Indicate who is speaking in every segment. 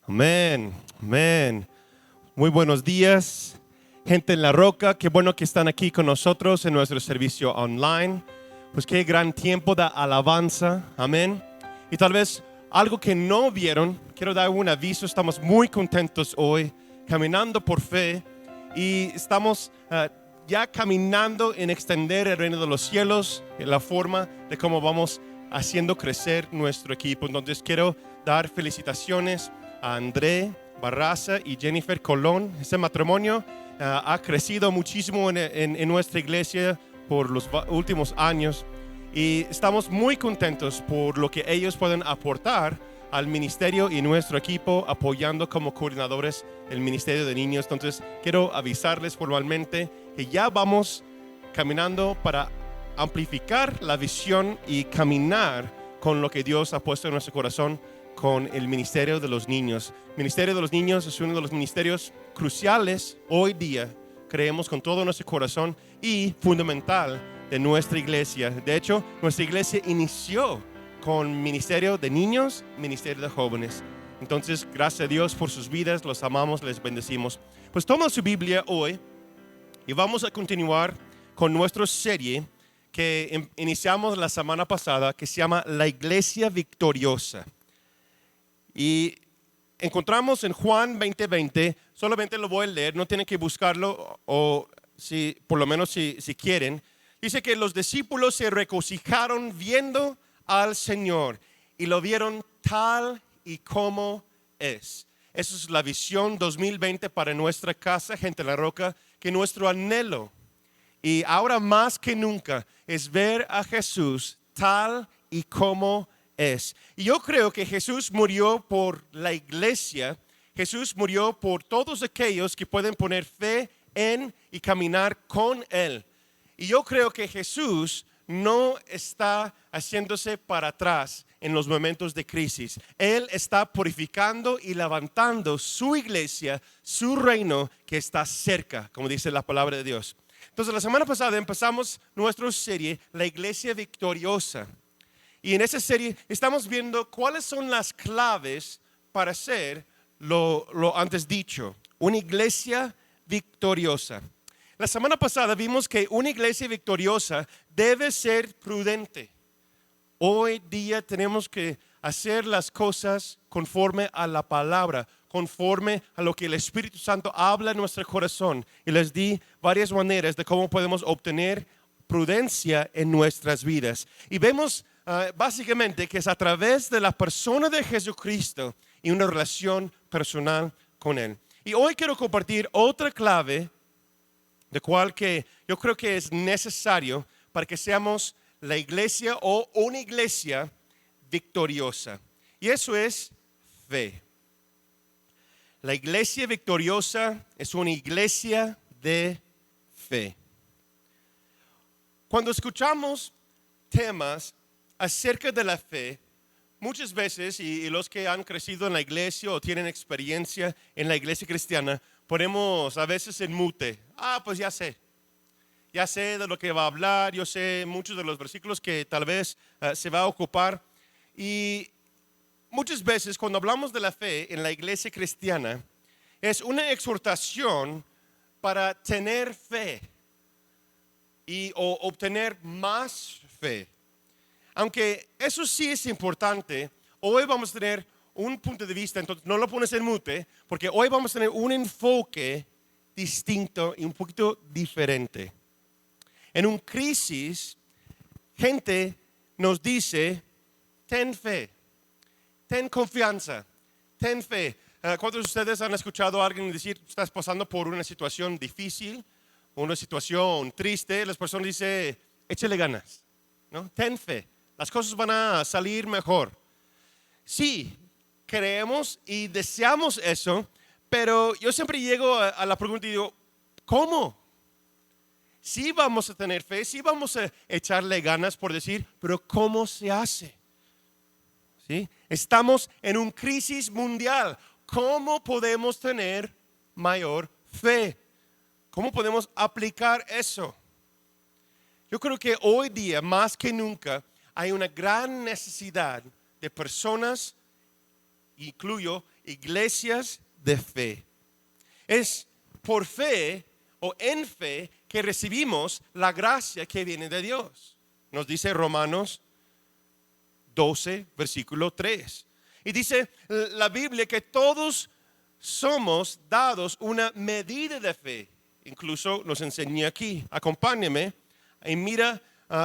Speaker 1: Amén, amén. Muy buenos días, gente en La Roca. Qué bueno que están aquí con nosotros en nuestro servicio online. Pues qué gran tiempo de alabanza, amén. Y tal vez algo que no vieron, quiero dar un aviso. Estamos muy contentos hoy, caminando por fe. Y estamos ya caminando en extender el reino de los cielos, en la forma de cómo vamos haciendo crecer nuestro equipo. Entonces quiero dar felicitaciones a André Barraza y Jennifer Colón. Este matrimonio ha crecido muchísimo en nuestra iglesia por los últimos años y estamos muy contentos por lo que ellos pueden aportar al ministerio y nuestro equipo, apoyando como coordinadores el ministerio de niños. Entonces quiero avisarles formalmente que ya vamos caminando para amplificar la visión y caminar con lo que Dios ha puesto en nuestro corazón con el ministerio de los niños. El ministerio de los niños es uno de los ministerios cruciales hoy día, creemos con todo nuestro corazón, y fundamental de nuestra iglesia. De hecho, nuestra iglesia inició con ministerio de niños, ministerio de jóvenes. Entonces, gracias a Dios por sus vidas, los amamos, les bendecimos. Pues toma su Biblia hoy y vamos a continuar con nuestra serie que iniciamos la semana pasada, que se llama La Iglesia Victoriosa. Y encontramos en Juan 20:20, solamente lo voy a leer, no tienen que buscarlo, o si, por lo menos si quieren. Dice que los discípulos se regocijaron viendo al Señor y lo vieron tal y como es. Esa es la visión 2020 para nuestra casa, Gente en La Roca, que nuestro anhelo, y ahora más que nunca, es ver a Jesús tal y como es. Y yo creo que Jesús murió por la iglesia. Jesús murió por todos aquellos que pueden poner fe en y caminar con Él. Y yo creo que Jesús no está haciéndose para atrás en los momentos de crisis. Él está purificando y levantando su iglesia, su reino que está cerca, como dice la palabra de Dios. Entonces, la semana pasada empezamos nuestra serie, La Iglesia Victoriosa. Y en esa serie estamos viendo cuáles son las claves para ser lo antes dicho, una iglesia victoriosa. La semana pasada vimos que una iglesia victoriosa debe ser prudente. Hoy día tenemos que hacer las cosas conforme a la palabra, conforme a lo que el Espíritu Santo habla en nuestro corazón. Y les di varias maneras de cómo podemos obtener prudencia en nuestras vidas. Y vemos básicamente que es a través de la persona de Jesucristo y una relación personal con Él. Y hoy quiero compartir otra clave de cual que yo creo que es necesario para que seamos la iglesia o una iglesia victoriosa. Y eso es fe. La iglesia victoriosa es una iglesia de fe. Cuando escuchamos temas acerca de la fe, muchas veces, y los que han crecido en la iglesia o tienen experiencia en la iglesia cristiana, ponemos a veces en mute. Pues ya sé de lo que va a hablar, yo sé muchos de los versículos que tal vez se va a ocupar. Y muchas veces cuando hablamos de la fe en la iglesia cristiana, es una exhortación para tener fe o obtener más fe. Aunque eso sí es importante, hoy vamos a tener un punto de vista, entonces no lo pones en mute, porque hoy vamos a tener un enfoque distinto y un poquito diferente. En un crisis, gente nos dice, ten fe, ten confianza, ten fe. ¿Cuántos de ustedes han escuchado a alguien decir, estás pasando por una situación difícil, una situación triste? Las personas dicen, échale ganas, ¿no? Ten fe, las cosas van a salir mejor. Sí, creemos y deseamos eso, pero yo siempre llego a la pregunta y digo, ¿cómo? Sí vamos a tener fe, sí vamos a echarle ganas por decir, pero ¿cómo se hace? ¿Sí? Estamos en una crisis mundial. ¿Cómo podemos tener mayor fe? ¿Cómo podemos aplicar eso? Yo creo que hoy día, más que nunca, hay una gran necesidad de personas incluyo iglesias de fe. Es por fe o en fe que recibimos la gracia que viene de Dios. Nos dice Romanos 12, versículo 3. Y dice la Biblia que todos somos dados una medida de fe. Incluso nos enseña aquí. Acompáñame y mira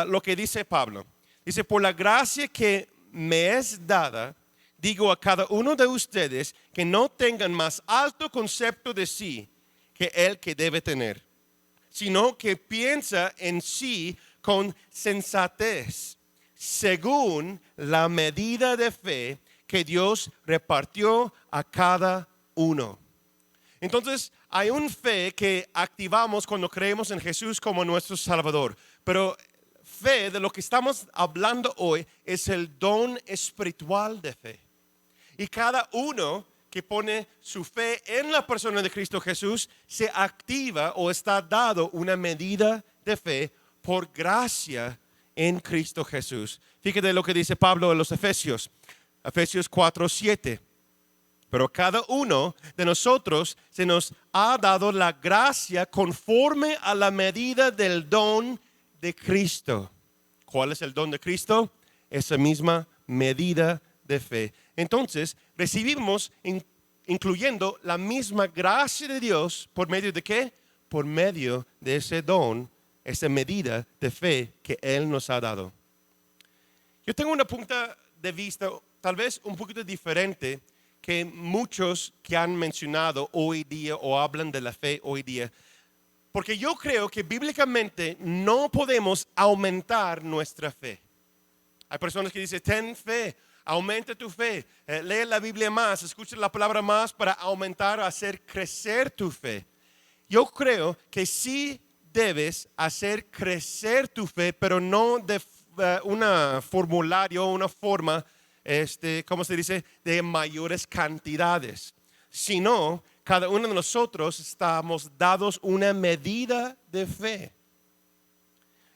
Speaker 1: lo que dice Pablo. Dice, por la gracia que me es dada, digo a cada uno de ustedes que no tengan más alto concepto de sí que el que debe tener, sino que piensa en sí con sensatez, según la medida de fe que Dios repartió a cada uno. Entonces, hay una fe que activamos cuando creemos en Jesús como nuestro Salvador. Pero fe, de lo que estamos hablando hoy, es el don espiritual de fe. Y cada uno que pone su fe en la persona de Cristo Jesús, se activa o está dado una medida de fe por gracia en Cristo Jesús. Fíjate lo que dice Pablo en los Efesios 4:7. Pero cada uno de nosotros se nos ha dado la gracia conforme a la medida del don de Cristo. ¿Cuál es el don de Cristo? Esa misma medida de fe. Entonces, recibimos incluyendo la misma gracia de Dios, ¿por medio de qué? Por medio de ese don, esa medida de fe que Él nos ha dado. Yo tengo una punto de vista tal vez un poquito diferente que muchos que han mencionado hoy día o hablan de la fe hoy día. Porque yo creo que bíblicamente no podemos aumentar nuestra fe. Hay personas que dicen, ten fe, aumenta tu fe, lee la Biblia más, escucha la palabra más para aumentar, hacer crecer tu fe. Yo creo que sí debes hacer crecer tu fe, pero no de una formulario, una forma, ¿cómo se dice? De mayores cantidades. Sino, cada uno de nosotros estamos dados una medida de fe.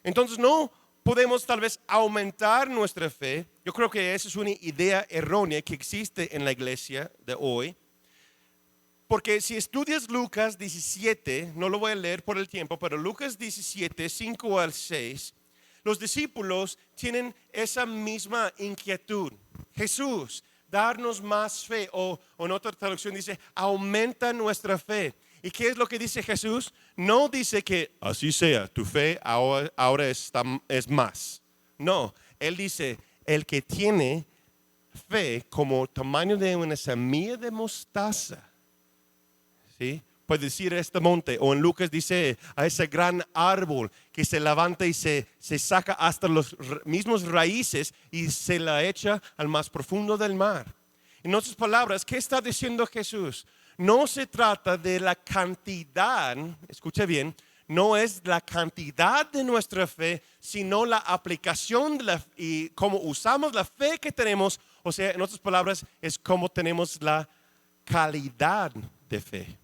Speaker 1: Entonces no podemos tal vez aumentar nuestra fe. Yo creo que esa es una idea errónea que existe en la iglesia de hoy. Porque si estudias Lucas 17, no lo voy a leer por el tiempo, pero Lucas 17, 5 al 6, los discípulos tienen esa misma inquietud. Jesús, darnos más fe, o en otra traducción dice, aumenta nuestra fe. ¿Y qué es lo que dice Jesús? No dice que así sea, tu fe ahora es más. No, Él dice, el que tiene fe como tamaño de una semilla de mostaza, ¿sí? Puede decir este monte, o en Lucas dice a ese gran árbol que se levanta y se saca hasta los mismos raíces y se la echa al más profundo del mar. En otras palabras, ¿qué está diciendo Jesús? No se trata de la cantidad, escuche bien, no es la cantidad de nuestra fe, sino la aplicación y cómo usamos la fe que tenemos. O sea, en otras palabras, es cómo tenemos la calidad de fe.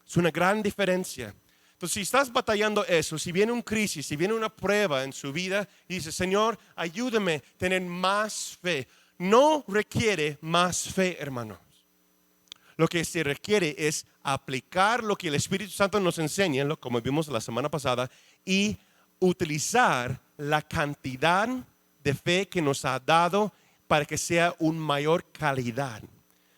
Speaker 1: Es una gran diferencia. Entonces, si estás batallando eso, si viene una crisis, si viene una prueba en su vida y dices, Señor, ayúdame a tener más fe. No requiere más fe, hermanos. Lo que se requiere es aplicar lo que el Espíritu Santo nos enseña, como vimos la semana pasada, y utilizar la cantidad de fe que nos ha dado para que sea una mayor calidad.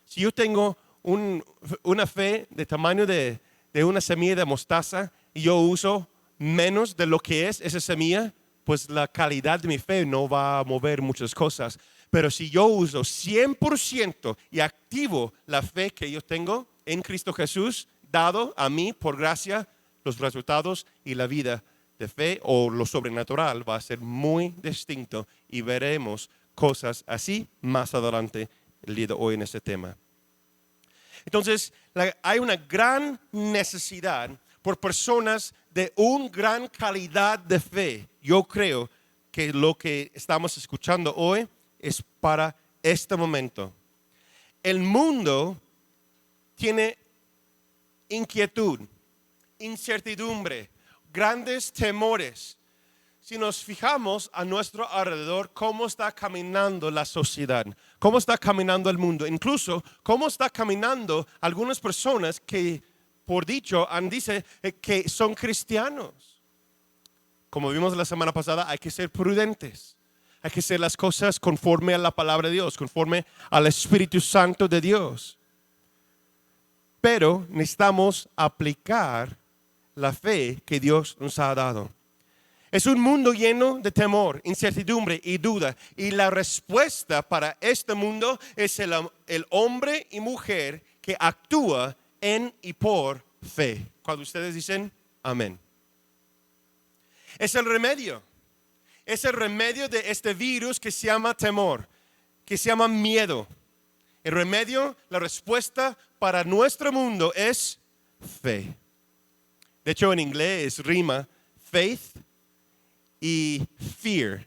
Speaker 1: Si yo tengo una fe de tamaño de una semilla de mostaza y yo uso menos de lo que es esa semilla, pues la calidad de mi fe no va a mover muchas cosas. Pero si yo uso 100% y activo la fe que yo tengo en Cristo Jesús, dado a mí por gracia, los resultados y la vida de fe o lo sobrenatural va a ser muy distinto y veremos cosas así más adelante el día de hoy en este tema. Entonces, hay una gran necesidad por personas de una gran calidad de fe. Yo creo que lo que estamos escuchando hoy es para este momento. El mundo tiene inquietud, incertidumbre, grandes temores. si nos fijamos a nuestro alrededor, cómo está caminando la sociedad, cómo está caminando el mundo, incluso cómo está caminando algunas personas que, por dicho, dice que son cristianos. Como vimos la semana pasada, hay que ser prudentes. Hay que hacer las cosas conforme a la palabra de Dios, conforme al Espíritu Santo de Dios. Pero necesitamos aplicar la fe que Dios nos ha dado. Es un mundo lleno de temor, incertidumbre y duda. Y la respuesta para este mundo es el hombre y mujer que actúa en y por fe. Cuando ustedes dicen amén. Es el remedio. Es el remedio de este virus que se llama temor, que se llama miedo. El remedio, la respuesta para nuestro mundo es fe. De hecho, en inglés rima faith y fear.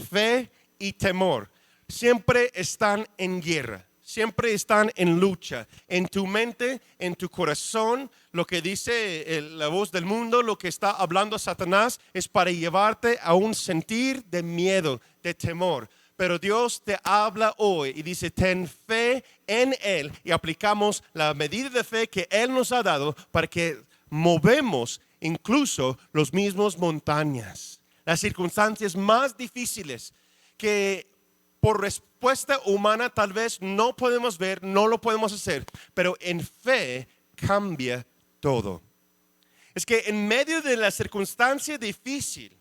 Speaker 1: Fe y temor siempre están en guerra, siempre están en lucha. En tu mente, en tu corazón, lo que dice la voz del mundo, lo que está hablando Satanás es para llevarte a un sentir de miedo, de temor. Pero Dios te habla hoy y dice, ten fe en Él, y aplicamos la medida de fe que Él nos ha dado para que movemos incluso los mismos montañas, las circunstancias más difíciles que por respuesta humana tal vez no podemos ver, no lo podemos hacer, pero en fe cambia todo. Es que en medio de la circunstancia difícil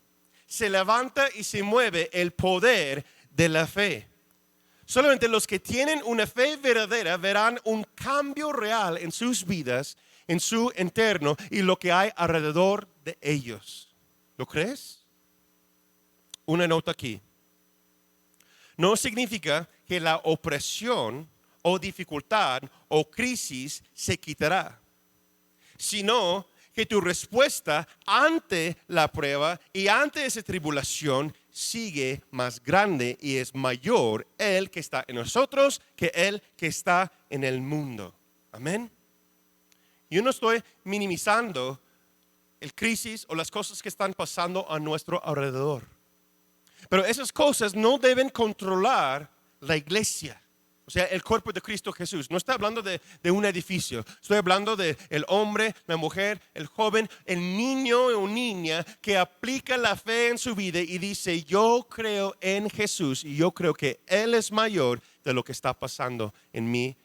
Speaker 1: se levanta y se mueve el poder de la fe. Solamente los que tienen una fe verdadera verán un cambio real en sus vidas, en su interno y lo que hay alrededor de ellos. ¿Lo crees? Una nota aquí. No significa que la opresión o dificultad o crisis se quitará, sino que tu respuesta ante la prueba y ante esa tribulación sigue más grande y es mayor el que está en nosotros que el que está en el mundo. Amén. Yo no estoy minimizando el crisis o las cosas que están pasando a nuestro alrededor. Pero esas cosas no deben controlar la iglesia. O sea, el cuerpo de Cristo Jesús. No estoy hablando de un edificio. Estoy hablando de el hombre, la mujer, el joven, el niño o niña que aplica la fe en su vida y dice, yo creo en Jesús y yo creo que Él es mayor de lo que está pasando en mi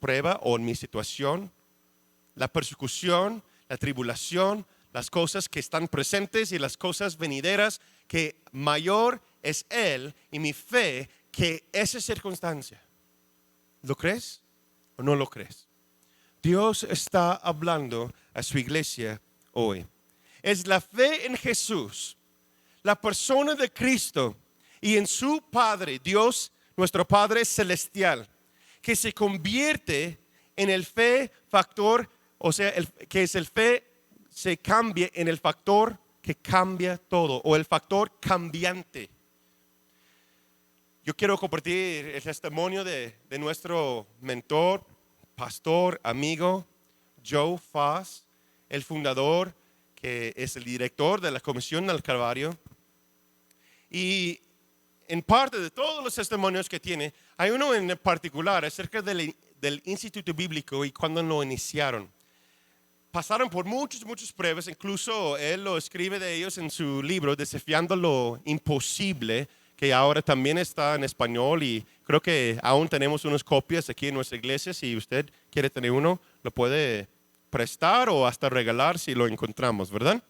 Speaker 1: prueba o en mi situación. La persecución, la tribulación, las cosas que están presentes y las cosas venideras, que mayor es Él y mi fe que esa circunstancia. ¿Lo crees o no lo crees? Dios está hablando a su iglesia hoy. Es la fe en Jesús, la persona de Cristo y en su Padre, Dios, nuestro Padre celestial, que se convierte en el fe factor, o sea, que es el fe se cambie en el factor que cambia todo, o el factor cambiante. Yo quiero compartir el testimonio de nuestro mentor, pastor, amigo, Joe Foss, el fundador, que es el director de la Comisión del Calvario. Y en parte de todos los testimonios que tiene, hay uno en particular acerca del Instituto Bíblico y cuando lo iniciaron. Pasaron por muchas pruebas, incluso él lo escribe de ellos en su libro, Desafiando lo Imposible, que ahora también está en español y creo que aún tenemos unas copias aquí en nuestra iglesia. Si usted quiere tener uno, lo puede prestar o hasta regalar si lo encontramos, ¿verdad?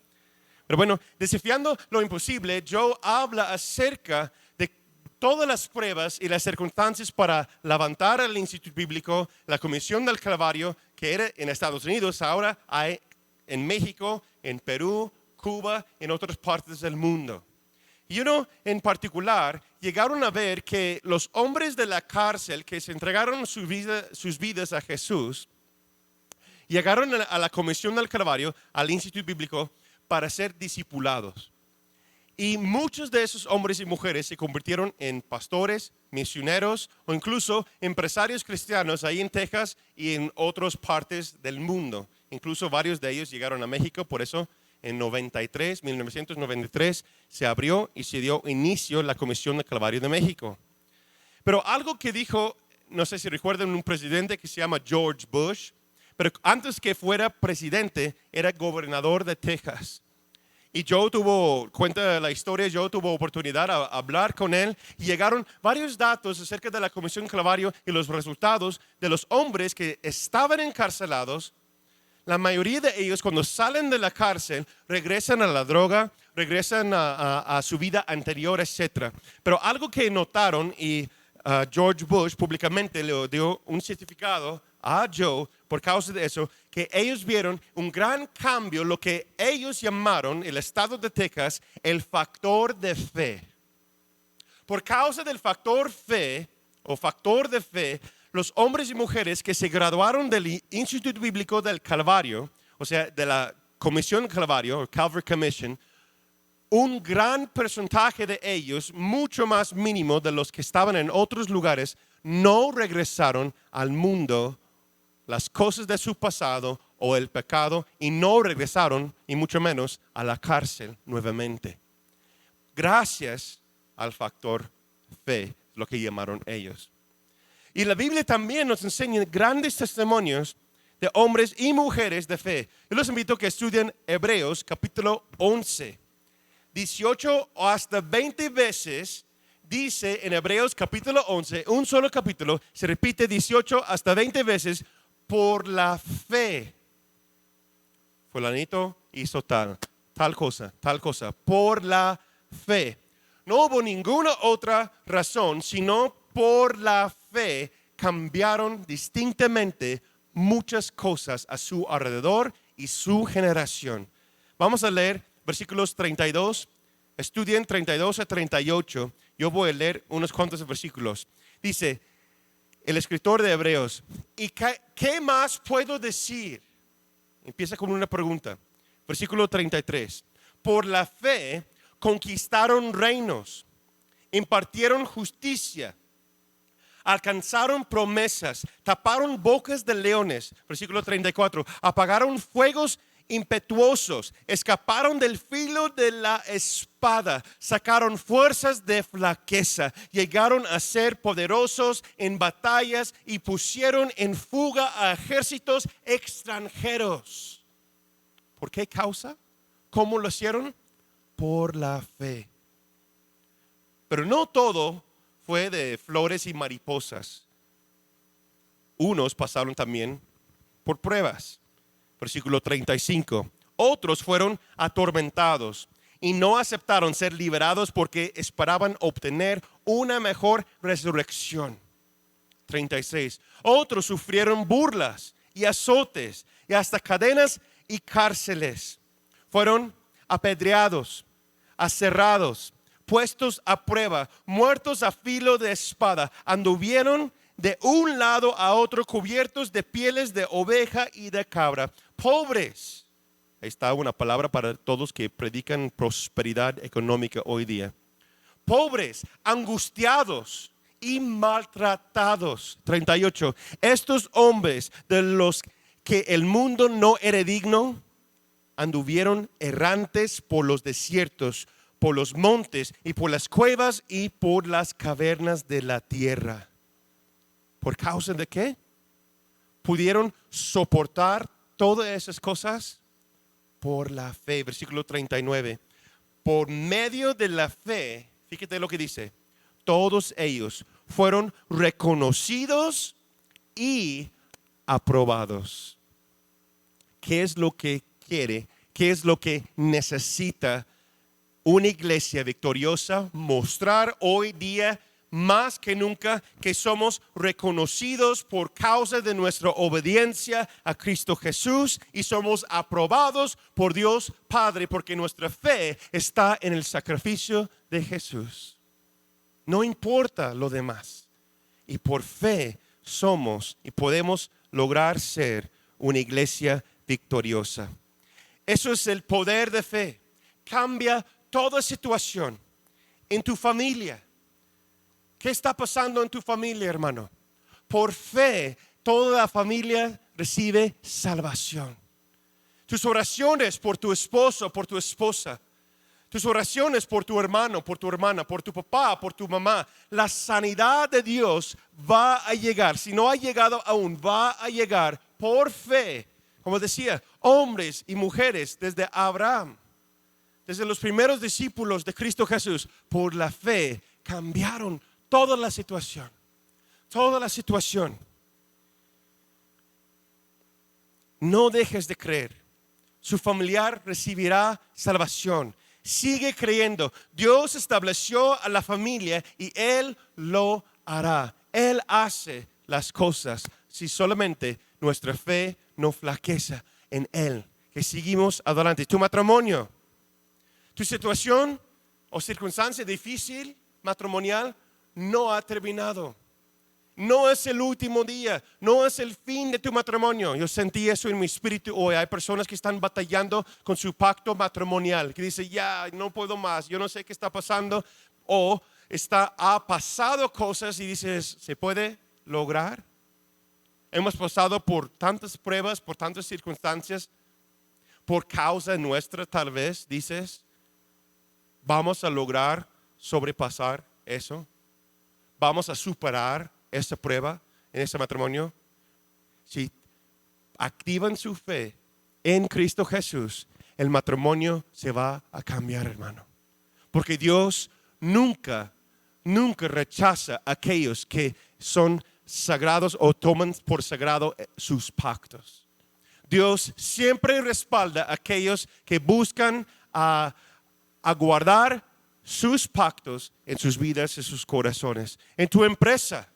Speaker 1: Pero bueno, Desafiando lo Imposible, Joe habla acerca de todas las pruebas y las circunstancias para levantar el Instituto Bíblico, la Comisión del Calvario, que era en Estados Unidos, ahora hay en México, en Perú, Cuba, en otras partes del mundo. Y uno en particular llegaron a ver que los hombres de la cárcel que se entregaron sus vidas a Jesús, llegaron a la Comisión del Calvario, al Instituto Bíblico, para ser discipulados. Y muchos de esos hombres y mujeres se convirtieron en pastores, misioneros o incluso empresarios cristianos ahí en Texas y en otras partes del mundo. Incluso varios de ellos llegaron a México, por eso en 1993, se abrió y se dio inicio a la Comisión del Calvario de México. Pero algo que dijo, no sé si recuerdan, un presidente que se llama George Bush, pero antes que fuera presidente, era gobernador de Texas. Y cuenta la historia, yo tuve oportunidad de hablar con él y llegaron varios datos acerca de la Comisión Calvario y los resultados de los hombres que estaban encarcelados. La mayoría de ellos cuando salen de la cárcel regresan a la droga, regresan a su vida anterior, etc. Pero algo que notaron y George Bush públicamente le dio un certificado a Joe por causa de eso, que ellos vieron un gran cambio, lo que ellos llamaron el estado de Texas, el factor de fe. Por causa del factor fe o factor de fe, los hombres y mujeres que se graduaron del Instituto Bíblico del Calvario, o sea, de la Comisión Calvario, o Calvary Commission, un gran porcentaje de ellos, mucho más mínimo de los que estaban en otros lugares, no regresaron al mundo, las cosas de su pasado o el pecado, y no regresaron, y mucho menos, a la cárcel nuevamente. Gracias al factor fe, lo que llamaron ellos. Y la Biblia también nos enseña grandes testimonios de hombres y mujeres de fe. Yo los invito a que estudien Hebreos capítulo 11. 18 hasta 20 veces dice en Hebreos capítulo 11, un solo capítulo, se repite 18 hasta 20 veces, por la fe. Fulanito hizo tal cosa, por la fe. No hubo ninguna otra razón, sino por la fe cambiaron distintamente muchas cosas a su alrededor y su generación. Vamos a leer versículos 32, estudien 32 a 38. Yo voy a leer unos cuantos versículos. Dice el escritor de Hebreos, ¿y qué más puedo decir? Empieza con una pregunta. Versículo 33. Por la fe conquistaron reinos, impartieron justicia, alcanzaron promesas, taparon bocas de leones. Versículo 34. Apagaron fuegos impetuosos, escaparon del filo de la espada, sacaron fuerzas de flaqueza, llegaron a ser poderosos en batallas y pusieron en fuga a ejércitos extranjeros. ¿Por qué causa? ¿Cómo lo hicieron? Por la fe. Pero no todo fue de flores y mariposas. Unos pasaron también por pruebas. Versículo 35. Otros fueron atormentados y no aceptaron ser liberados porque esperaban obtener una mejor resurrección. 36. Otros sufrieron burlas y azotes y hasta cadenas y cárceles. Fueron apedreados, aserrados, puestos a prueba, muertos a filo de espada. Anduvieron de un lado a otro cubiertos de pieles de oveja y de cabra. Pobres. Ahí está una palabra para todos que predican prosperidad económica hoy día. Pobres, angustiados y maltratados. 38. Estos hombres de los que el mundo no era digno, anduvieron errantes por los desiertos, por los montes y por las cuevas y por las cavernas de la tierra. ¿Por causa de qué? Pudieron soportar todas esas cosas por la fe. Versículo 39. Por medio de la fe, fíjate lo que dice, todos ellos fueron reconocidos y aprobados. ¿Qué es lo que quiere? ¿Qué es lo que necesita una iglesia victoriosa? Mostrar hoy día más que nunca que somos reconocidos por causa de nuestra obediencia a Cristo Jesús y somos aprobados por Dios Padre porque nuestra fe está en el sacrificio de Jesús. No importa lo demás. Y por fe somos y podemos lograr ser una iglesia victoriosa. Eso es el poder de fe. Cambia toda situación en tu familia. ¿Qué está pasando en tu familia, hermano? Por fe, toda la familia recibe salvación. Tus oraciones por tu esposo, por tu esposa. Tus oraciones por tu hermano, por tu hermana, por tu papá, por tu mamá. La sanidad de Dios va a llegar. Si no ha llegado aún, va a llegar por fe. Como decía, hombres y mujeres desde Abraham, desde los primeros discípulos de Cristo Jesús, por la fe cambiaron toda la situación. Toda la situación. No dejes de creer. Su familiar recibirá salvación. Sigue creyendo. Dios estableció a la familia y Él lo hará. Él hace las cosas si solamente nuestra fe no flaqueza en Él. Que seguimos adelante. Tu matrimonio, tu situación o circunstancia difícil matrimonial no ha terminado. No es el último día, no es el fin de tu matrimonio. Yo sentí eso en mi espíritu hoy. Hay personas que están batallando con su pacto matrimonial, que dicen, ya, no puedo más, yo no sé qué está pasando. O ha pasado cosas y dices, ¿se puede lograr? Hemos pasado por tantas pruebas, por tantas circunstancias, por causa nuestra tal vez, dices, ¿vamos a lograr sobrepasar eso? ¿Vamos a superar esa prueba en ese matrimonio? Si activan su fe en Cristo Jesús, el matrimonio se va a cambiar, hermano. Porque Dios nunca rechaza a aquellos que son sagrados o toman por sagrado sus pactos. Dios siempre respalda a aquellos que buscan a guardar sus pactos en sus vidas y sus corazones. En tu empresa,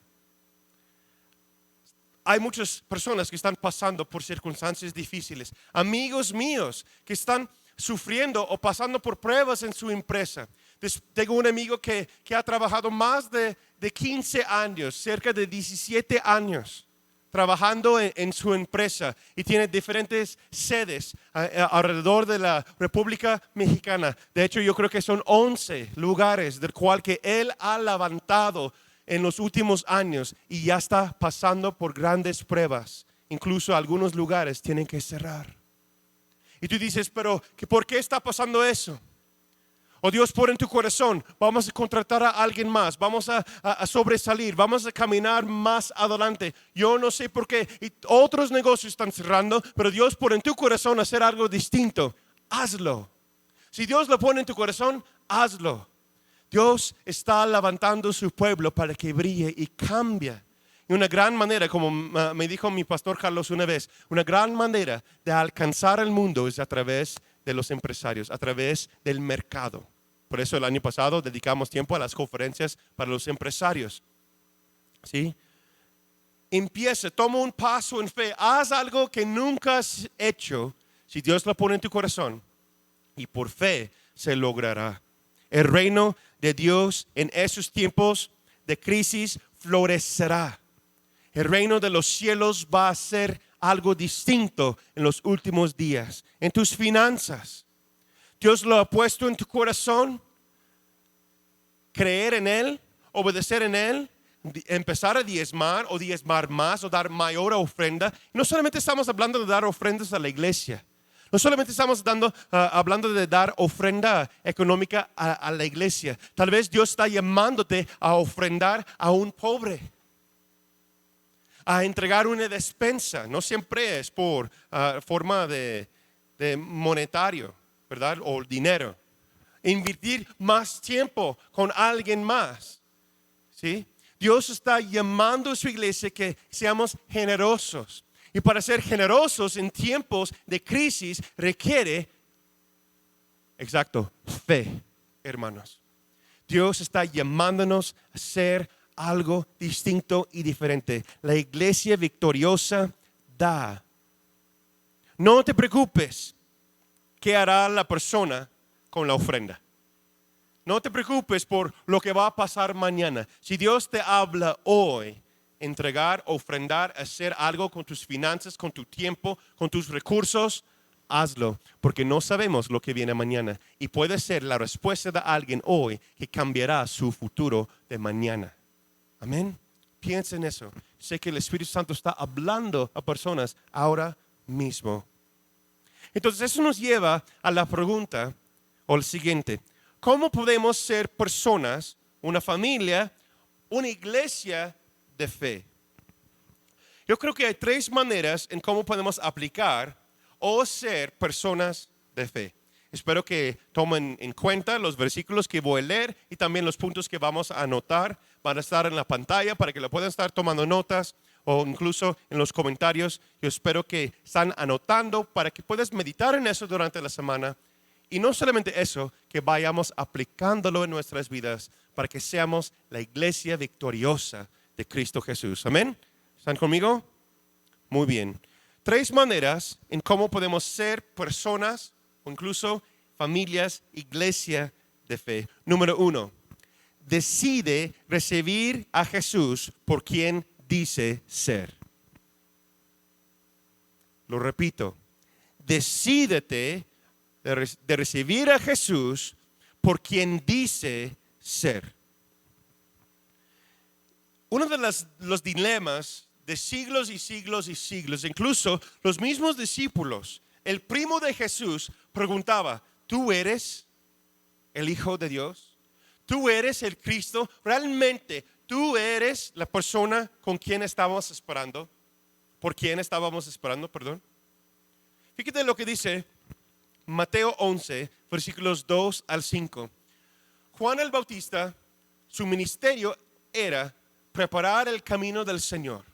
Speaker 1: hay muchas personas que están pasando por circunstancias difíciles. Amigos míos que están sufriendo o pasando por pruebas en su empresa. Tengo un amigo que ha trabajado más de 15 años, cerca de 17 años, trabajando en su empresa y tiene diferentes sedes alrededor de la República Mexicana. De hecho, yo creo que son 11 lugares del cual que él ha levantado en los últimos años y ya está pasando por grandes pruebas. Incluso algunos lugares tienen que cerrar. Y tú dices, pero ¿por qué está pasando eso? O Dios pone en tu corazón, vamos a contratar a alguien más, vamos a sobresalir, vamos a caminar más adelante. Yo no sé por qué. Y otros negocios están cerrando, pero Dios pone en tu corazón hacer algo distinto. Hazlo. Si Dios lo pone en tu corazón, hazlo. Dios está levantando su pueblo para que brille y cambie. Y una gran manera, como me dijo mi pastor Carlos una vez, una gran manera de alcanzar el mundo es a través de los empresarios, a través del mercado. Por eso el año pasado dedicamos tiempo a las conferencias para los empresarios. ¿Sí? Empieza, toma un paso en fe, haz algo que nunca has hecho, si Dios lo pone en tu corazón, y por fe se logrará. El reino de Dios en esos tiempos de crisis florecerá. El reino de los cielos va a ser algo distinto en los últimos días. En tus finanzas, Dios lo ha puesto en tu corazón. Creer en Él, obedecer en Él, empezar a diezmar o diezmar más o dar mayor ofrenda. No solamente estamos hablando de dar ofrendas a la iglesia. No solamente estamos hablando de dar ofrenda económica a la iglesia. Tal vez Dios está llamándote a ofrendar a un pobre, a entregar una despensa. No siempre es por forma de monetario, ¿verdad? O dinero. Invertir más tiempo con alguien más. ¿Sí? Dios está llamando a su iglesia que seamos generosos. Y para ser generosos en tiempos de crisis requiere, fe, hermanos. Dios está llamándonos a ser algo distinto y diferente. La iglesia victoriosa da. No te preocupes qué hará la persona con la ofrenda. No te preocupes por lo que va a pasar mañana. Si Dios te habla hoy, entregar, ofrendar, hacer algo con tus finanzas, con tu tiempo, con tus recursos, hazlo, porque no sabemos lo que viene mañana. Y puede ser la respuesta de alguien hoy que cambiará su futuro de mañana. Amén. Piensa en eso. Sé que el Espíritu Santo está hablando a personas ahora mismo. Entonces eso nos lleva a la pregunta o el siguiente. ¿Cómo podemos ser personas, una familia, una iglesia de fe? Yo creo que hay tres maneras en cómo podemos aplicar o ser personas de fe. Espero que tomen en cuenta los versículos que voy a leer y también los puntos que vamos a anotar. Van a estar en la pantalla para que lo puedan estar tomando notas o incluso en los comentarios. Yo espero que están anotando para que puedas meditar en eso durante la semana. Y no solamente eso, que vayamos aplicándolo en nuestras vidas para que seamos la iglesia victoriosa de Cristo Jesús. ¿Amén? ¿Están conmigo? Muy bien. Tres maneras en cómo podemos ser personas o incluso familias, iglesia de fe. Número 1, decide recibir a Jesús por quien dice ser. Lo repito, decídete de recibir a Jesús por quien dice ser. Uno de los dilemas de siglos y siglos y siglos, incluso los mismos discípulos, el primo de Jesús preguntaba, ¿tú eres el Hijo de Dios? ¿Tú eres el Cristo? ¿Realmente tú eres la persona con quien estábamos esperando? ¿Por quién estábamos esperando? Perdón. Fíjate lo que dice Mateo 11, versículos 2 al 5. Juan el Bautista, su ministerio era preparar el camino del Señor.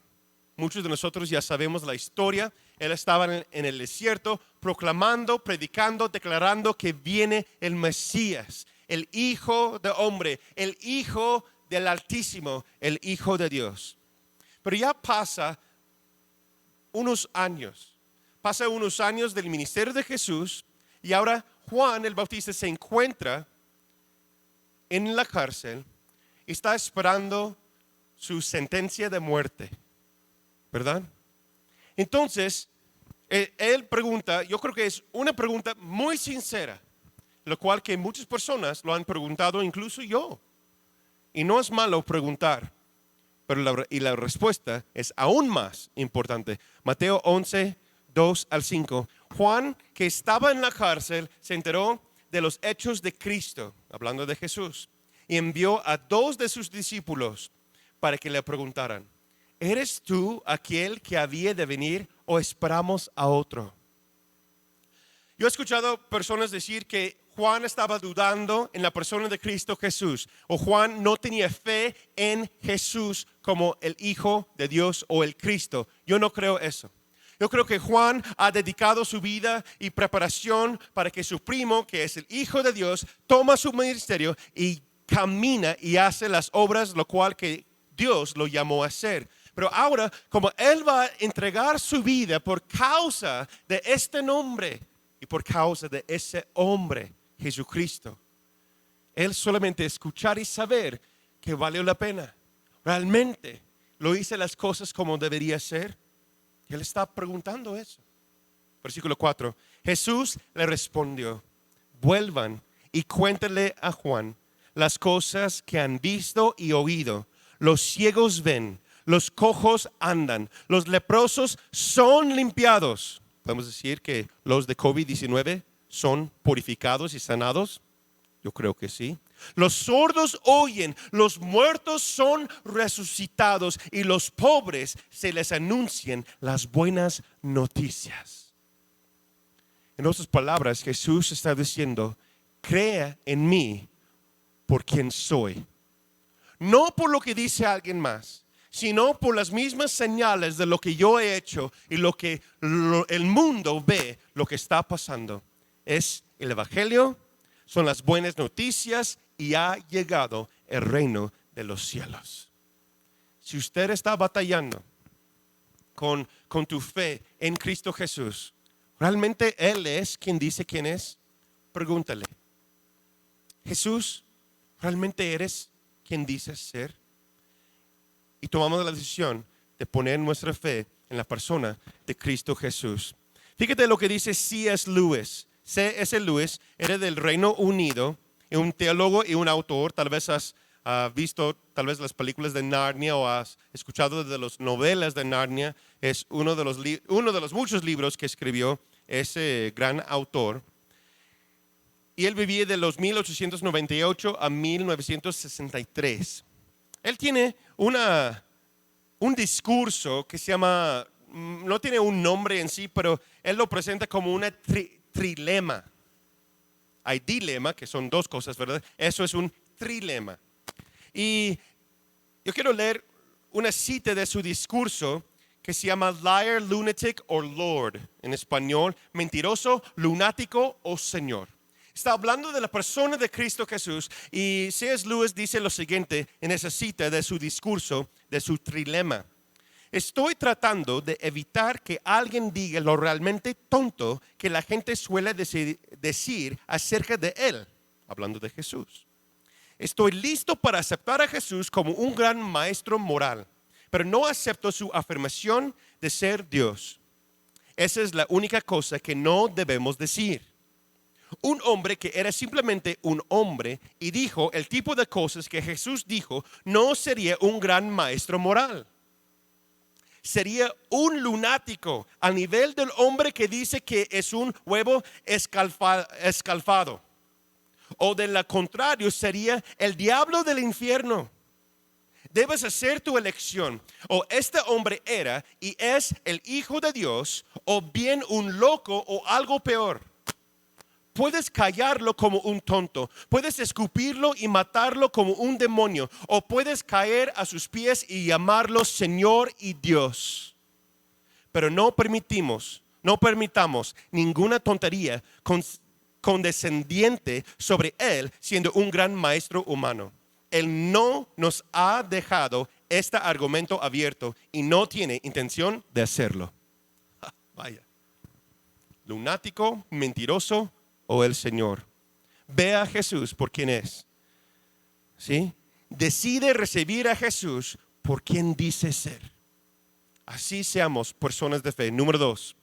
Speaker 1: Muchos de nosotros ya sabemos la historia. Él estaba en el desierto proclamando, predicando, declarando que viene el Mesías, el Hijo del Hombre, el Hijo del Altísimo, el Hijo de Dios. Pero ya pasa unos años del ministerio de Jesús y ahora Juan el Bautista se encuentra en la cárcel y está esperando su sentencia de muerte, ¿verdad? Entonces, él pregunta, yo creo que es una pregunta muy sincera, lo cual que muchas personas lo han preguntado, incluso yo. Y no es malo preguntar, pero la respuesta es aún más importante. Mateo 11, 2 al 5. Juan, que estaba en la cárcel, se enteró de los hechos de Cristo, hablando de Jesús, y envió a 2 de sus discípulos para que le preguntaran, ¿eres tú aquel que había de venir o esperamos a otro? Yo he escuchado personas decir que Juan estaba dudando en la persona de Cristo Jesús, o Juan no tenía fe en Jesús como el Hijo de Dios o el Cristo. Yo no creo eso. Yo creo que Juan ha dedicado su vida y preparación para que su primo, que es el Hijo de Dios, toma su ministerio y camina y hace las obras, lo cual que Dios lo llamó a hacer. Pero ahora, como él va a entregar su vida por causa de este nombre y por causa de ese hombre, Jesucristo, él solamente escuchar y saber que valió la pena. Realmente lo hice las cosas como debería ser. Él está preguntando eso. Versículo 4. Jesús le respondió, vuelvan y cuéntenle a Juan las cosas que han visto y oído. Los ciegos ven, los cojos andan, los leprosos son limpiados. ¿Podemos decir que los de COVID-19 son purificados y sanados? Yo creo que sí. Los sordos oyen, los muertos son resucitados y los pobres se les anuncian las buenas noticias. En otras palabras, Jesús está diciendo, crea en mí por quien soy. No por lo que dice alguien más, sino por las mismas señales de lo que yo he hecho y lo que el mundo ve, lo que está pasando. Es el Evangelio, son las buenas noticias y ha llegado el reino de los cielos. Si usted está batallando con tu fe en Cristo Jesús, ¿realmente Él es quien dice quién es? Pregúntale, Jesús, ¿realmente eres quien dices ser? Y tomamos la decisión de poner nuestra fe en la persona de Cristo Jesús. Fíjate lo que dice C.S. Lewis. C.S. Lewis era del Reino Unido, un teólogo y un autor. Tal vez has visto las películas de Narnia o has escuchado de las novelas de Narnia. Es uno de los muchos libros que escribió. ese gran autor. Y él vivía de los 1898 a 1963. Él tiene un discurso que se llama, no tiene un nombre en sí, pero él lo presenta como una trilema. Hay dilema, que son dos cosas, ¿verdad? Eso es un trilema. Y yo quiero leer una cita de su discurso que se llama Liar, Lunatic or Lord. En español, mentiroso, lunático o Señor. Está hablando de la persona de Cristo Jesús y C.S. Lewis dice lo siguiente en esa cita de su discurso, de su trilema. Estoy tratando de evitar que alguien diga lo realmente tonto que la gente suele decir acerca de él, hablando de Jesús. Estoy listo para aceptar a Jesús como un gran maestro moral, pero no acepto su afirmación de ser Dios. Esa es la única cosa que no debemos decir. Un hombre que era simplemente un hombre y dijo el tipo de cosas que Jesús dijo no sería un gran maestro moral. Sería un lunático al nivel del hombre que dice que es un huevo escalfado. O de lo contrario sería el diablo del infierno. Debes hacer tu elección. O este hombre era y es el Hijo de Dios, o bien un loco o algo peor. Puedes callarlo como un tonto, puedes escupirlo y matarlo como un demonio, o puedes caer a sus pies y llamarlo Señor y Dios. Pero no permitamos ninguna tontería condescendiente sobre Él siendo un gran maestro humano. Él no nos ha dejado este argumento abierto y no tiene intención de hacerlo. Vaya. Lunático, mentiroso o el Señor. Ve a Jesús por quien es. ¿Sí? Decide recibir a Jesús por quien dice ser. Así seamos personas de fe. Número 2.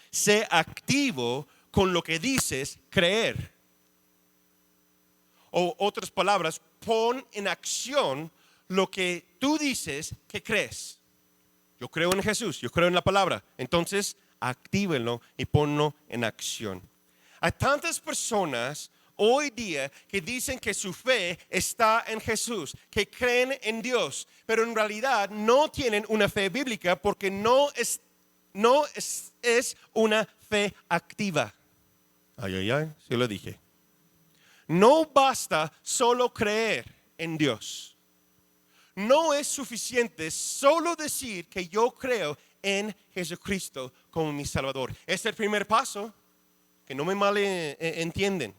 Speaker 1: Sé activo con lo que dices creer. O otras palabras, pon en acción lo que tú dices que crees. Yo creo en Jesús, yo creo en la palabra. Entonces, actívenlo y ponlo en acción. Hay tantas personas hoy día que dicen que su fe está en Jesús, que creen en Dios, pero en realidad no tienen una fe bíblica porque no es una fe activa. Sí lo dije. No basta solo creer en Dios. No es suficiente solo decir que yo creo en Jesucristo como mi Salvador. Es el primer paso. Que no me malentienden.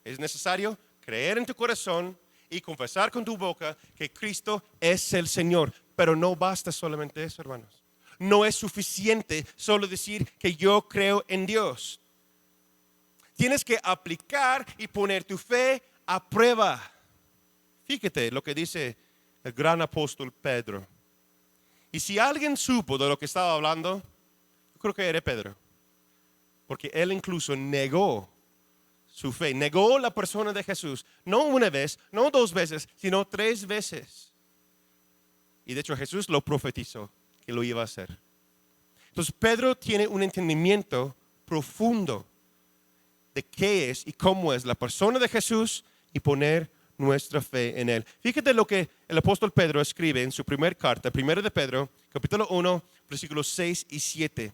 Speaker 1: Es necesario creer en tu corazón y confesar con tu boca que Cristo es el Señor. Pero no basta solamente eso, hermanos. No es suficiente solo decir que yo creo en Dios. Tienes que aplicar y poner tu fe a prueba. Fíjate lo que dice el gran apóstol Pedro. Y si alguien supo de lo que estaba hablando, yo creo que era Pedro. Porque él incluso negó su fe, negó la persona de Jesús, no una vez, no dos veces, sino 3 veces. Y de hecho Jesús lo profetizó que lo iba a hacer. Entonces Pedro tiene un entendimiento profundo de qué es y cómo es la persona de Jesús y poner nuestra fe en él. Fíjate lo que el apóstol Pedro escribe en su primera carta, 1 de Pedro, capítulo 1, versículos 6 y 7.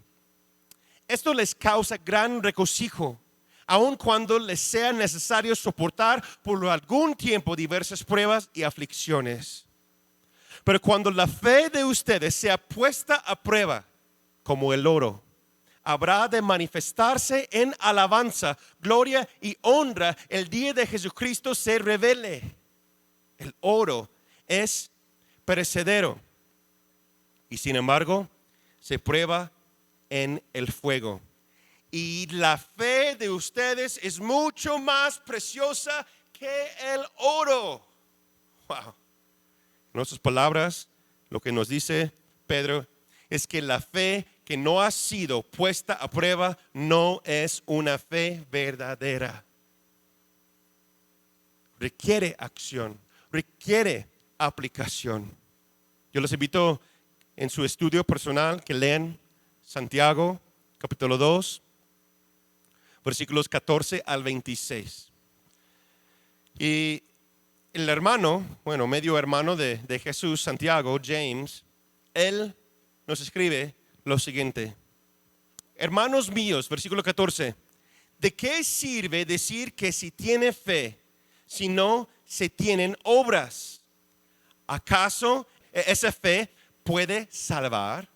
Speaker 1: Esto les causa gran regocijo, aun cuando les sea necesario soportar por algún tiempo diversas pruebas y aflicciones. Pero cuando la fe de ustedes sea puesta a prueba, como el oro, habrá de manifestarse en alabanza, gloria y honra el día de Jesucristo se revele. El oro es perecedero y sin embargo se prueba en el fuego. Y la fe de ustedes es mucho más preciosa que el oro. Wow. En otras palabras, lo que nos dice Pedro es que la fe que no ha sido puesta a prueba no es una fe verdadera. Requiere acción, requiere aplicación. Yo los invito en su estudio personal que lean Santiago capítulo 2, versículos 14 al 26. Y el hermano, bueno, medio hermano de Jesús, Santiago, James, él nos escribe lo siguiente. Hermanos míos, versículo 14. ¿De qué sirve decir que si tiene fe, si no se tienen obras? ¿Acaso esa fe puede salvar?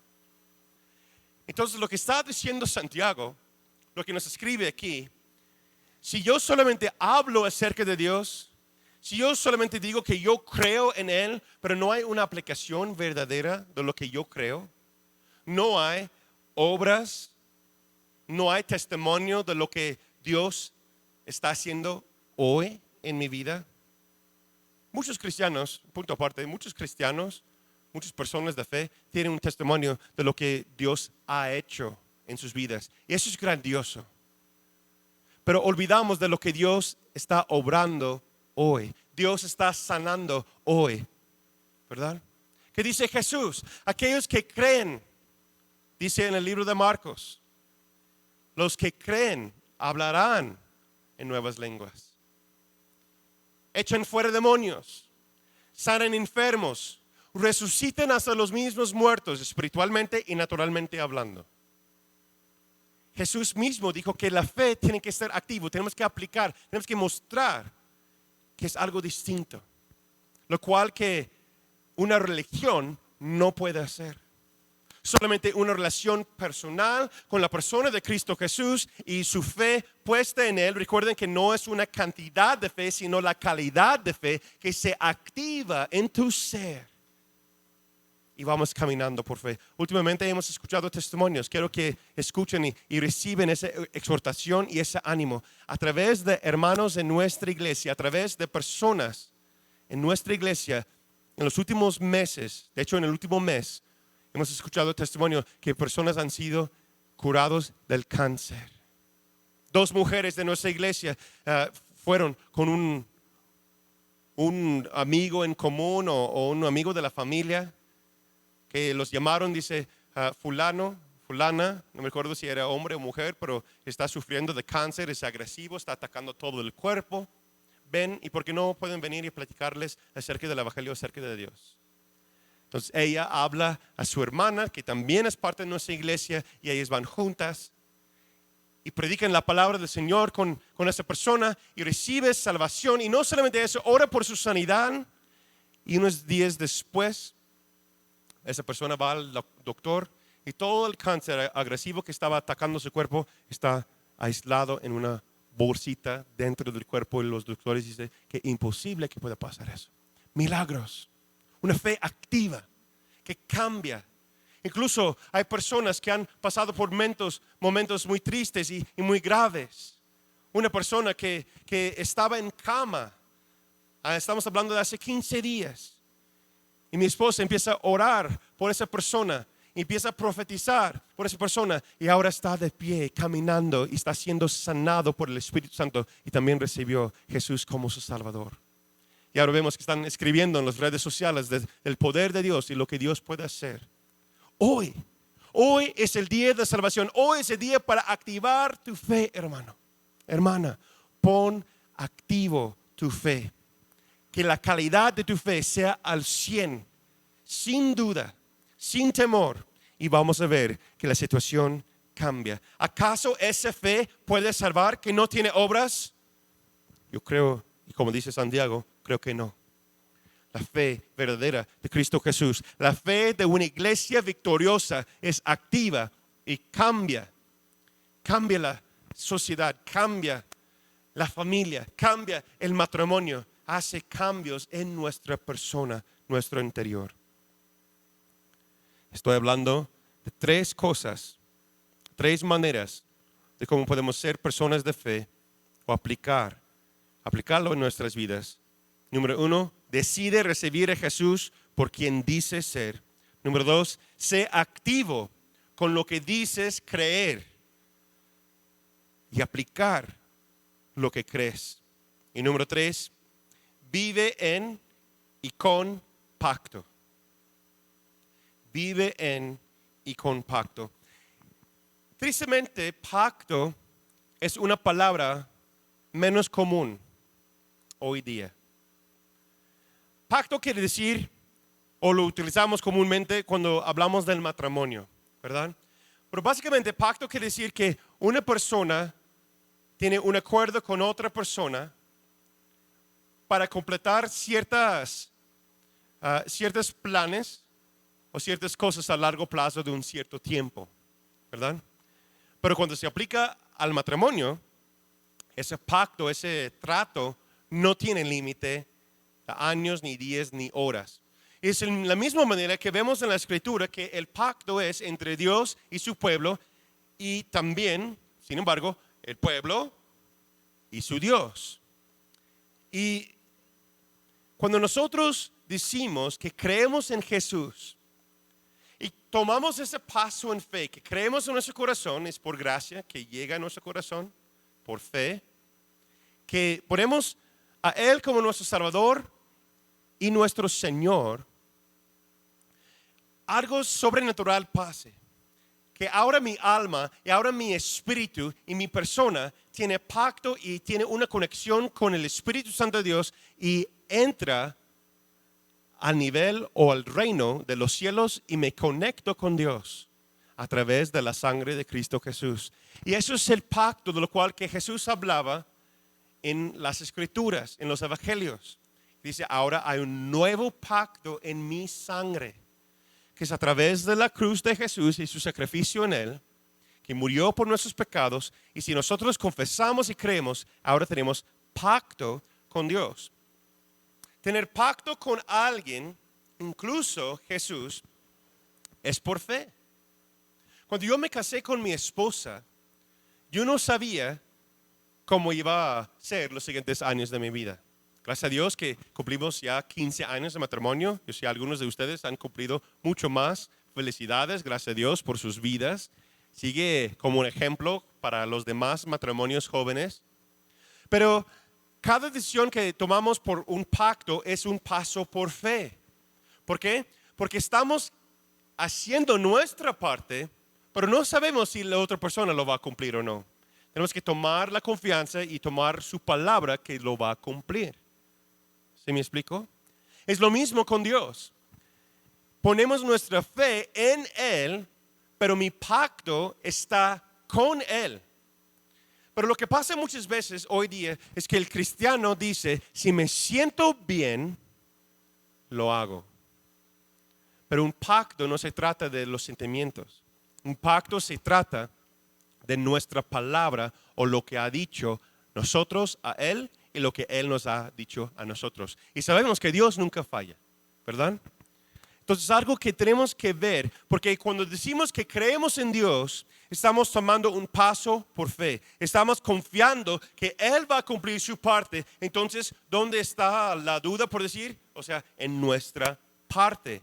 Speaker 1: Entonces lo que está diciendo Santiago, lo que nos escribe aquí, si yo solamente hablo acerca de Dios, si yo solamente digo que yo creo en Él, pero no hay una aplicación verdadera de lo que yo creo, no hay obras, no hay testimonio de lo que Dios está haciendo hoy en mi vida. Muchos cristianos, punto aparte, muchas personas de fe tienen un testimonio de lo que Dios ha hecho en sus vidas. Y eso es grandioso. Pero olvidamos de lo que Dios está obrando hoy. Dios está sanando hoy, ¿verdad? ¿Qué dice Jesús? Aquellos que creen, dice en el libro de Marcos, los que creen hablarán en nuevas lenguas. Echan fuera demonios, sanan enfermos, resucitan hasta los mismos muertos, espiritualmente y naturalmente hablando. Jesús mismo dijo que la fe tiene que ser activo, tenemos que aplicar, tenemos que mostrar que es algo distinto, lo cual que una religión no puede hacer. Solamente una relación personal con la persona de Cristo Jesús y su fe puesta en Él. Recuerden que no es una cantidad de fe, sino la calidad de fe que se activa en tu ser. Y vamos caminando por fe. Últimamente hemos escuchado testimonios. Quiero que escuchen y reciben esa exhortación y ese ánimo a través de hermanos en nuestra iglesia, a través de personas en nuestra iglesia. En los últimos meses, de hecho en el último mes, hemos escuchado testimonio que personas han sido curados del cáncer. 2 mujeres de nuestra iglesia fueron con un amigo en común o un amigo de la familia que los llamaron, dice fulana, no me acuerdo si era hombre o mujer, pero está sufriendo de cáncer, es agresivo, está atacando todo el cuerpo. Ven, ¿y por qué no pueden venir y platicarles acerca del evangelio, acerca de Dios? Entonces ella habla a su hermana, que también es parte de nuestra iglesia, y ellas van juntas y predican la palabra del Señor con esa persona y recibe salvación. Y no solamente eso, ora por su sanidad. Y unos días después, esa persona va al doctor y todo el cáncer agresivo que estaba atacando su cuerpo está aislado en una bolsita dentro del cuerpo. Y los doctores dicen que imposible que pueda pasar eso. Milagros. Una fe activa que cambia. Incluso hay personas que han pasado por momentos muy tristes y muy graves. Una persona que estaba en cama. Estamos hablando de hace 15 días. Y mi esposa empieza a orar por esa persona. Empieza a profetizar por esa persona. Y ahora está de pie, caminando y está siendo sanado por el Espíritu Santo. Y también recibió Jesús como su Salvador. Y ahora vemos que están escribiendo en las redes sociales del poder de Dios y lo que Dios puede hacer. Hoy es el día de salvación. Hoy es el día para activar tu fe, hermano. Hermana, pon activo tu fe. Que la calidad de tu fe sea al 100, sin duda, sin temor. Y vamos a ver que la situación cambia. ¿Acaso esa fe puede salvar que no tiene obras? Yo creo, y como dice Santiago, creo que no. La fe verdadera de Cristo Jesús, la fe de una iglesia victoriosa es activa y cambia la sociedad, cambia la familia, cambia el matrimonio, hace cambios en nuestra persona, nuestro interior. Estoy hablando de 3 cosas, 3 maneras de cómo podemos ser personas de fe o aplicarlo en nuestras vidas. Número 1, decide recibir a Jesús por quien dice ser. Número 2, sé activo con lo que dices creer y aplicar lo que crees. Y número 3, vive en y con pacto. Vive en y con pacto. tristemente, pacto es una palabra menos común hoy día. Pacto quiere decir, o lo utilizamos comúnmente cuando hablamos del matrimonio, ¿verdad? Pero básicamente pacto quiere decir que una persona tiene un acuerdo con otra persona para completar ciertos planes o ciertas cosas a largo plazo de un cierto tiempo, ¿verdad? Pero cuando se aplica al matrimonio, ese pacto, ese trato no tiene límite de años, ni días, ni horas. Es en la misma manera que vemos en la Escritura que el pacto es entre Dios y su pueblo y también, sin embargo, el pueblo y su Dios. Y cuando nosotros decimos que creemos en Jesús y tomamos ese paso en fe, que creemos en nuestro corazón, es por gracia que llega a nuestro corazón, por fe, que ponemos a Él como nuestro Salvador y nuestro Señor, algo sobrenatural pase. Que ahora mi alma y ahora mi espíritu y mi persona tiene pacto y tiene una conexión con el Espíritu Santo de Dios y entra al nivel o al reino de los cielos y me conecto con Dios a través de la sangre de Cristo Jesús. Y eso es el pacto de lo cual que Jesús hablaba en las Escrituras, en los Evangelios. Dice, ahora hay un nuevo pacto en mi sangre, que es a través de la cruz de Jesús y su sacrificio en Él, que murió por nuestros pecados. Y si nosotros confesamos y creemos, ahora tenemos pacto con Dios. Tener pacto con alguien, incluso Jesús, es por fe. Cuando yo me casé con mi esposa, yo no sabía cómo iba a ser los siguientes años de mi vida. Gracias a Dios que cumplimos ya 15 años de matrimonio. Yo sé que algunos de ustedes han cumplido mucho más. Felicidades, gracias a Dios por sus vidas. Sigue como un ejemplo para los demás matrimonios jóvenes. Pero cada decisión que tomamos por un pacto es un paso por fe. ¿Por qué? Porque estamos haciendo nuestra parte, pero no sabemos si la otra persona lo va a cumplir o no. Tenemos que tomar la confianza y tomar su palabra que lo va a cumplir. ¿Sí me explico? Es lo mismo con Dios. Ponemos nuestra fe en Él, pero mi pacto está con Él. Pero lo que pasa muchas veces hoy día es que el cristiano dice, si me siento bien, lo hago. Pero un pacto no se trata de los sentimientos. Un pacto se trata de nuestra palabra o lo que ha dicho nosotros a Él y lo que Él nos ha dicho a nosotros. Y sabemos que Dios nunca falla, ¿verdad? Entonces es algo que tenemos que ver, porque cuando decimos que creemos en Dios, estamos tomando un paso por fe. Estamos confiando que Él va a cumplir su parte. Entonces, ¿dónde está la duda, por decir? O sea, en nuestra parte.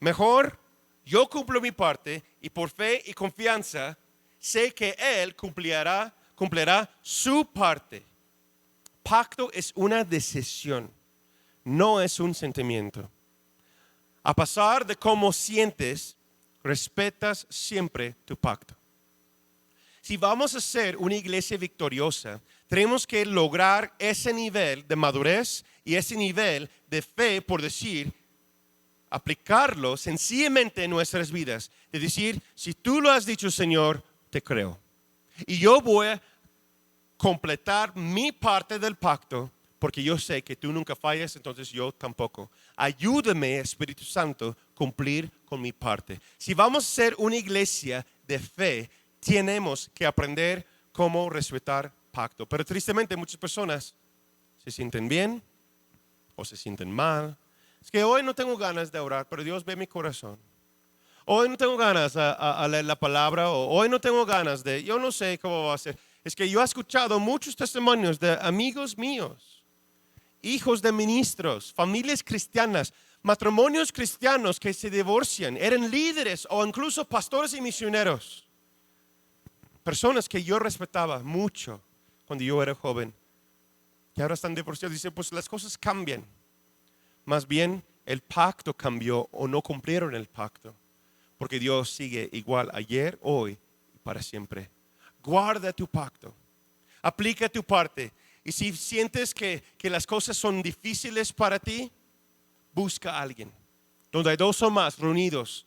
Speaker 1: Mejor yo cumplo mi parte y por fe y confianza sé que Él cumplirá su parte. Pacto es una decisión, no es un sentimiento. A pesar de cómo sientes, respetas siempre tu pacto. Si vamos a ser una iglesia victoriosa, tenemos que lograr ese nivel de madurez y ese nivel de fe, por decir, aplicarlo sencillamente en nuestras vidas. De decir, si tú lo has dicho, Señor, te creo. Y yo voy a completar mi parte del pacto, porque yo sé que tú nunca fallas, entonces yo tampoco. Ayúdame, Espíritu Santo, cumplir con mi parte. Si vamos a ser una iglesia de fe, tenemos que aprender cómo respetar pacto. Pero tristemente muchas personas se sienten bien o se sienten mal. Es que hoy no tengo ganas de orar, pero Dios ve mi corazón. Hoy no tengo ganas a leer la palabra, o hoy no tengo ganas de, yo no sé cómo va a ser. Es que yo he escuchado muchos testimonios de amigos míos, hijos de ministros, familias cristianas, matrimonios cristianos que se divorcian, eran líderes o incluso pastores y misioneros. Personas que yo respetaba mucho cuando yo era joven, que ahora están divorciados. Dicen, pues las cosas cambian. Más bien el pacto cambió o no cumplieron el pacto. porque Dios sigue igual ayer, hoy y para siempre. Guarda tu pacto. Aplica tu parte. Y si sientes que las cosas son difíciles para ti, busca a alguien. Donde hay dos o más reunidos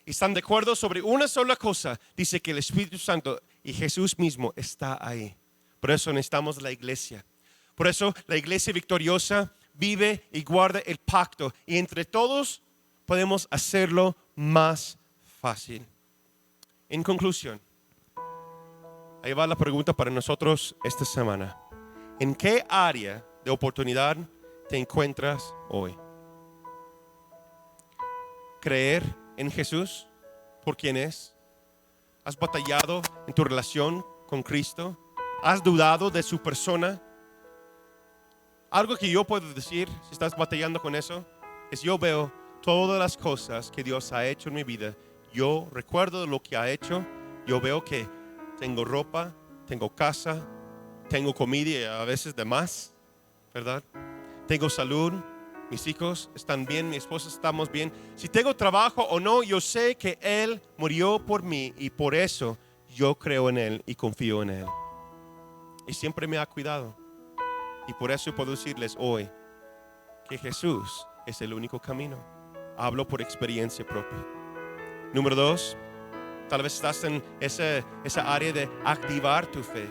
Speaker 1: y están de acuerdo sobre una sola cosa, dice que el Espíritu Santo y Jesús mismo está ahí. Por eso necesitamos la iglesia. Por eso la iglesia victoriosa vive y guarda el pacto. Y entre todos podemos hacerlo más fácil. En conclusión, ahí va la pregunta para nosotros esta semana. ¿En qué área de oportunidad te encuentras hoy? ¿Creer en Jesús por quien es? ¿Has batallado en tu relación con Cristo? ¿Has dudado de su persona? Algo que yo puedo decir, si estás batallando con eso, es yo veo todas las cosas que Dios ha hecho en mi vida. Yo recuerdo lo que ha hecho. Yo veo que tengo ropa, tengo casa, tengo comida y a veces de más, ¿verdad? Tengo salud, mis hijos están bien, mi esposa estamos bien. Si tengo trabajo o no, yo sé que Él murió por mí y por eso yo creo en Él y confío en Él. Y siempre me ha cuidado. Y por eso puedo decirles hoy que Jesús es el único camino. Hablo por experiencia propia. Número 2, tal vez estás en esa área de activar tu fe.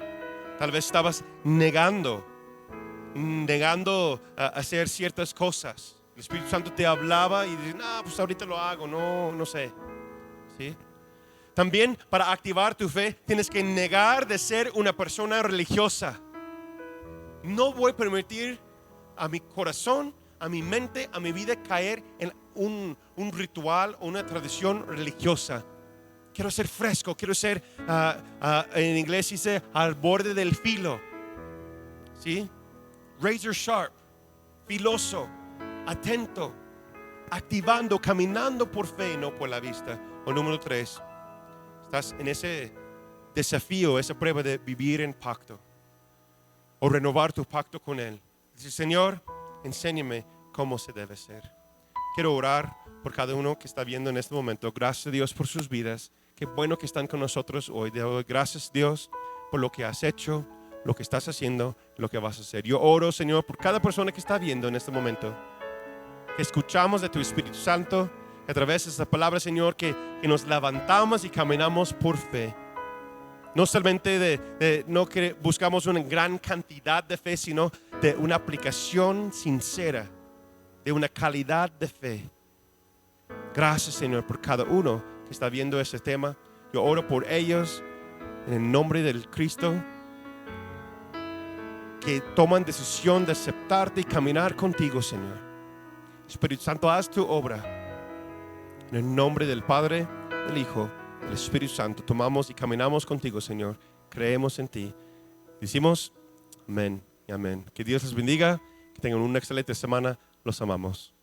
Speaker 1: Tal vez estabas negando a hacer ciertas cosas. El Espíritu Santo te hablaba y dices, no, pues ahorita lo hago, no sé. ¿Sí? También para activar tu fe tienes que negar de ser una persona religiosa. No voy a permitir a mi corazón, a mi mente, a mi vida caer en un ritual o una tradición religiosa. Quiero ser fresco, quiero ser, en inglés dice, al borde del filo. ¿Sí? Razor sharp, filoso, atento, activando, caminando por fe y no por la vista. O número 3, estás en ese desafío, esa prueba de vivir en pacto o renovar tu pacto con Él. Dice, Señor, enséñame cómo se debe ser. Quiero orar por cada uno que está viendo en este momento. Gracias a Dios por sus vidas. Qué bueno que están con nosotros hoy. Gracias Dios por lo que has hecho, lo que estás haciendo, lo que vas a hacer. Yo oro, Señor, por cada persona que está viendo en este momento. Que escuchamos de tu Espíritu Santo a través de esta palabra, Señor, que nos levantamos y caminamos por fe. No solamente no que buscamos una gran cantidad de fe, sino de una aplicación sincera, de una calidad de fe. Gracias, Señor, por cada uno que está viendo este tema. Yo oro por ellos en el nombre del Cristo, que toman decisión de aceptarte y caminar contigo, Señor. Espíritu Santo, haz tu obra. En el nombre del Padre, del Hijo, del Espíritu Santo, tomamos y caminamos contigo, Señor. Creemos en ti. Decimos amén y amén. Que Dios les bendiga, que tengan una excelente semana. Los amamos.